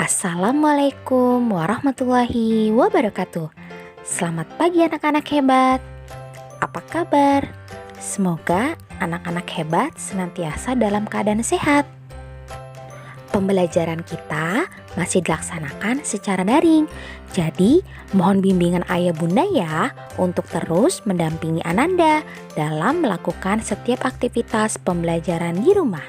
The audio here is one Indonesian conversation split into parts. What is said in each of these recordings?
Assalamualaikum warahmatullahi wabarakatuh. Selamat pagi anak-anak hebat. Apa kabar? Semoga anak-anak hebat senantiasa dalam keadaan sehat. Pembelajaran kita masih dilaksanakan secara daring. Jadi, mohon bimbingan ayah bunda ya untuk terus mendampingi Ananda dalam melakukan setiap aktivitas pembelajaran di rumah.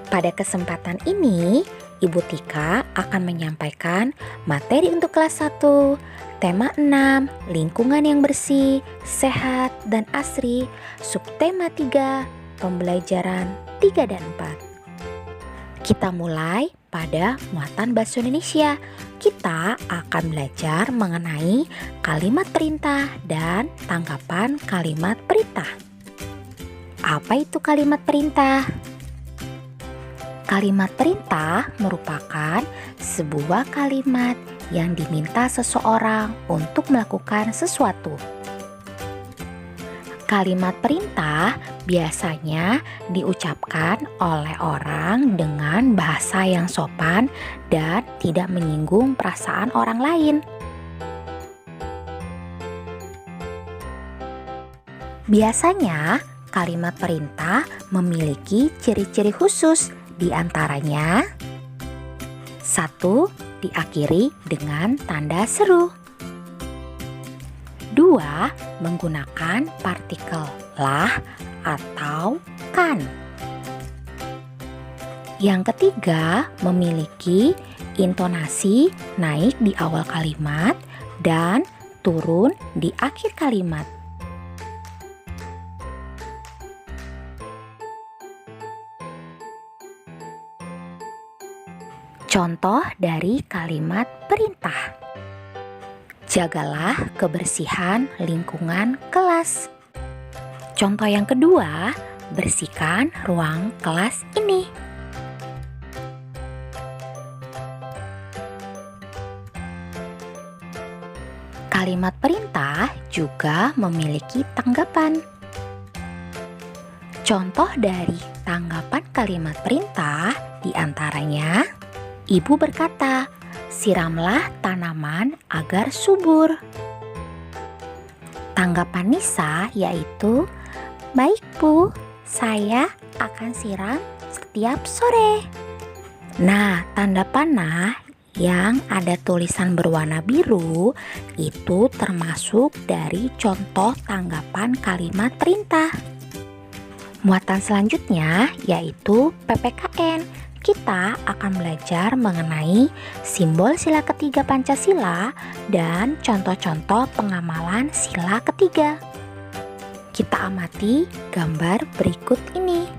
Pada kesempatan ini, Ibu Tika akan menyampaikan materi untuk kelas 1, tema 6, lingkungan yang bersih, sehat, dan asri, subtema 3, pembelajaran 3 dan 4. Kita mulai pada muatan bahasa Indonesia. Kita akan belajar mengenai kalimat perintah dan tanggapan kalimat perintah. Apa itu kalimat perintah? Kalimat perintah merupakan sebuah kalimat yang diminta seseorang untuk melakukan sesuatu. Kalimat perintah biasanya diucapkan oleh orang dengan bahasa yang sopan dan tidak menyinggung perasaan orang lain. Biasanya, kalimat perintah memiliki ciri-ciri khusus. Di antaranya, 1. Diakhiri dengan tanda seru. 2. Menggunakan partikel lah atau kan. Yang ketiga, memiliki intonasi naik di awal kalimat dan turun di akhir kalimat. Contoh dari kalimat perintah. Jagalah kebersihan lingkungan kelas. Contoh yang kedua, bersihkan ruang kelas ini. Kalimat perintah juga memiliki tanggapan. Contoh dari tanggapan kalimat perintah diantaranya, Ibu berkata, siramlah tanaman agar subur. Tanggapan Nisa yaitu, baik Bu, saya akan siram setiap sore. Nah, tanda panah yang ada tulisan berwarna biru itu termasuk dari contoh tanggapan kalimat perintah. Muatan selanjutnya yaitu PPKN. Kita akan belajar mengenai simbol sila ketiga Pancasila dan contoh-contoh pengamalan sila ketiga. Kita amati gambar berikut ini.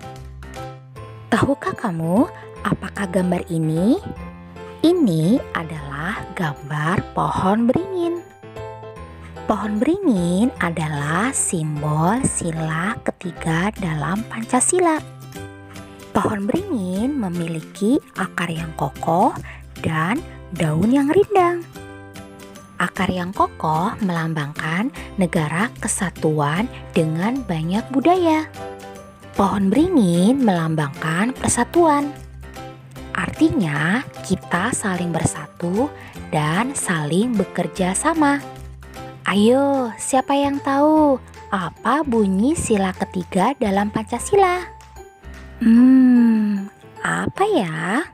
Tahukah kamu apakah gambar ini? Ini adalah gambar pohon beringin. Pohon beringin adalah simbol sila ketiga dalam Pancasila. Pohon beringin memiliki akar yang kokoh dan daun yang rindang. Akar yang kokoh melambangkan negara kesatuan dengan banyak budaya. Pohon beringin melambangkan persatuan. Artinya, kita saling bersatu dan saling bekerja sama. Ayo, siapa yang tahu apa bunyi sila ketiga dalam Pancasila? Apa ya?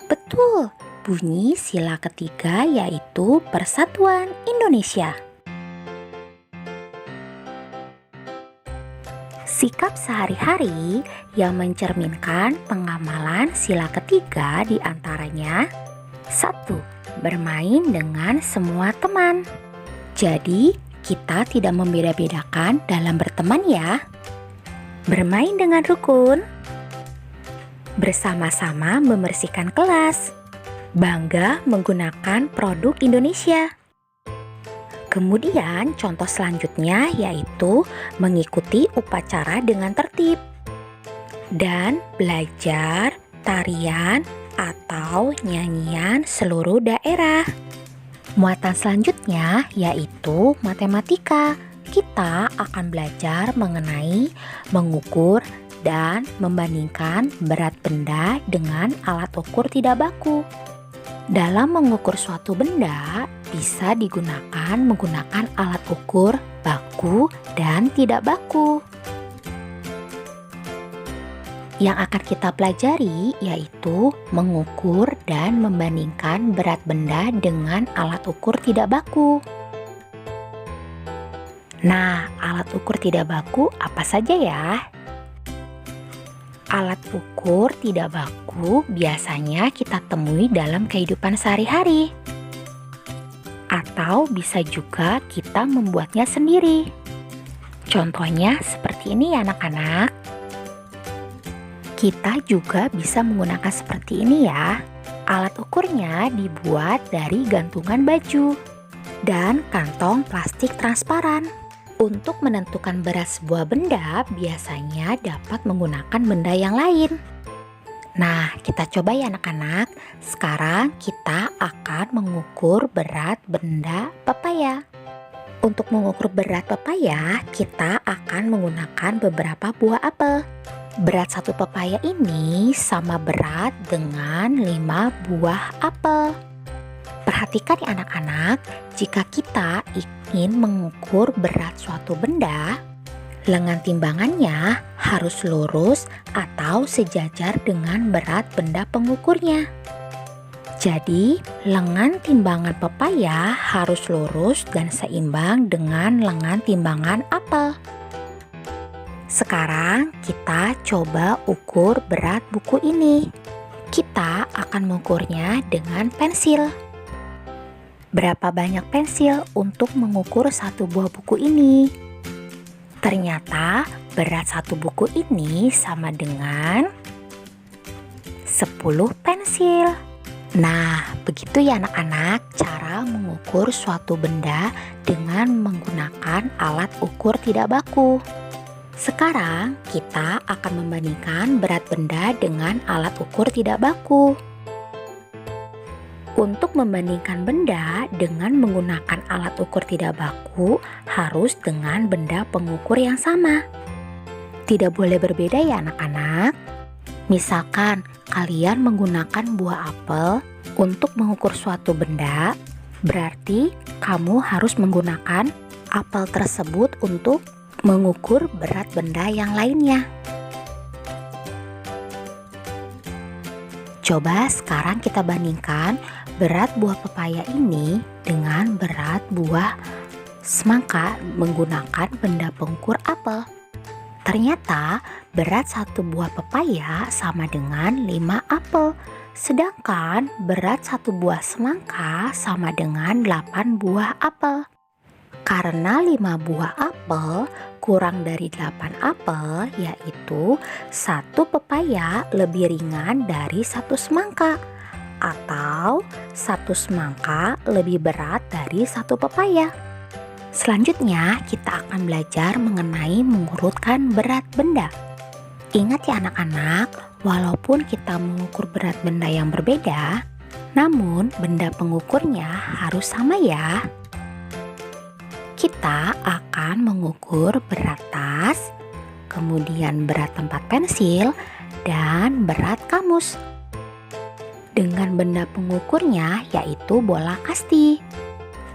Betul, bunyi sila ketiga yaitu Persatuan Indonesia. Sikap sehari-hari yang mencerminkan pengamalan sila ketiga diantaranya 1. Bermain dengan semua teman. Jadi, kita tidak membeda-bedakan dalam berteman ya. Bermain dengan rukun. Bersama-sama membersihkan kelas. Bangga menggunakan produk Indonesia. Kemudian contoh selanjutnya yaitu mengikuti upacara dengan tertib. Dan belajar tarian atau nyanyian seluruh daerah. Muatan selanjutnya yaitu matematika. Kita akan belajar mengenai mengukur dan membandingkan berat benda dengan alat ukur tidak baku. Dalam mengukur suatu benda, bisa digunakan menggunakan alat ukur baku dan tidak baku. Yang akan kita pelajari yaitu mengukur dan membandingkan berat benda dengan alat ukur tidak baku. Nah, alat ukur tidak baku apa saja ya? Alat ukur tidak baku biasanya kita temui dalam kehidupan sehari-hari. Atau bisa juga kita membuatnya sendiri. Contohnya seperti ini ya anak-anak. Kita juga bisa menggunakan seperti ini ya. Alat ukurnya dibuat dari gantungan baju dan kantong plastik transparan. Untuk menentukan berat sebuah benda biasanya dapat menggunakan benda yang lain. Nah, kita coba ya anak-anak. Sekarang kita akan mengukur berat benda pepaya. Untuk mengukur berat pepaya, kita akan menggunakan beberapa buah apel. Berat satu pepaya ini sama berat dengan 5 buah apel. Perhatikan ya anak-anak, jika kita ingin mengukur berat suatu benda, lengan timbangannya harus lurus atau sejajar dengan berat benda pengukurnya. Jadi, lengan timbangan pepaya harus lurus dan seimbang dengan lengan timbangan apel. Sekarang kita coba ukur berat buku ini. Kita akan mengukurnya dengan pensil. Berapa banyak pensil untuk mengukur satu buah buku ini? Ternyata berat satu buku ini sama dengan 10 pensil. Nah, begitu ya anak-anak cara mengukur suatu benda dengan menggunakan alat ukur tidak baku. Sekarang kita akan membandingkan berat benda dengan alat ukur tidak baku. Untuk membandingkan benda dengan menggunakan alat ukur tidak baku harus dengan benda pengukur yang sama. Tidak boleh berbeda ya anak-anak. Misalkan kalian menggunakan buah apel untuk mengukur suatu benda, berarti kamu harus menggunakan apel tersebut untuk mengukur berat benda yang lainnya. Coba sekarang kita bandingkan berat buah pepaya ini dengan berat buah semangka menggunakan benda pengukur apel. Ternyata berat satu buah pepaya sama dengan 5 apel, sedangkan berat satu buah semangka sama dengan 8 buah apel. Karena 5 buah apel kurang dari 8 apel, yaitu satu pepaya lebih ringan dari satu semangka, atau satu semangka lebih berat dari satu pepaya. Selanjutnya kita akan belajar mengenai mengurutkan berat benda. Ingat ya anak-anak, walaupun kita mengukur berat benda yang berbeda, namun benda pengukurnya harus sama ya. Kita akan mengukur berat tas, kemudian berat tempat pensil, dan berat kamus. Dengan benda pengukurnya yaitu bola kasti.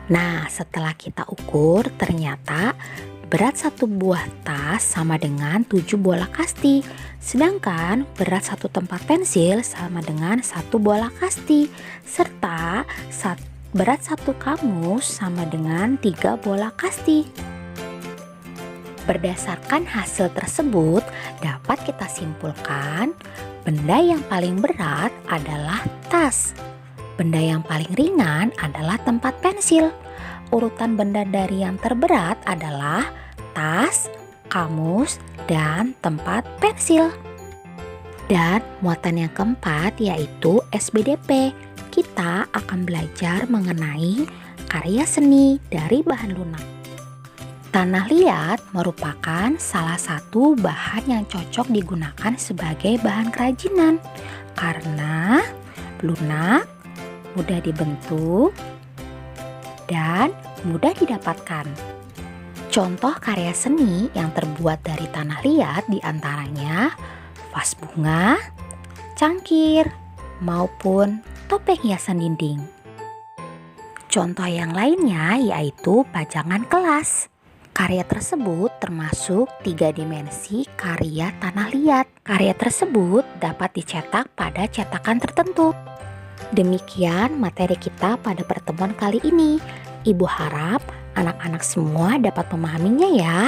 Nah, setelah kita ukur ternyata berat satu buah tas sama dengan 7 bola kasti, sedangkan berat satu tempat pensil sama dengan 1 bola kasti, serta berat satu kamus sama dengan 3 bola kasti. Berdasarkan hasil tersebut, dapat kita simpulkan benda yang paling berat adalah tas. Benda yang paling ringan adalah tempat pensil. Urutan benda dari yang terberat adalah tas, kamus, dan tempat pensil. Dan muatan yang keempat yaitu SBDP. Kita akan belajar mengenai karya seni dari bahan lunak. Tanah liat merupakan salah satu bahan yang cocok digunakan sebagai bahan kerajinan karena lunak, mudah dibentuk, dan mudah didapatkan. Contoh karya seni yang terbuat dari tanah liat diantaranya vas bunga, cangkir, maupun topeng hiasan dinding. Contoh yang lainnya yaitu pajangan kelas. Karya tersebut termasuk 3 dimensi karya tanah liat. Karya tersebut dapat dicetak pada cetakan tertentu. Demikian materi kita pada pertemuan kali ini. Ibu harap anak-anak semua dapat memahaminya ya.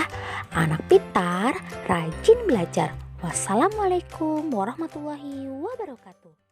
Anak pintar, rajin belajar. Wassalamualaikum warahmatullahi wabarakatuh.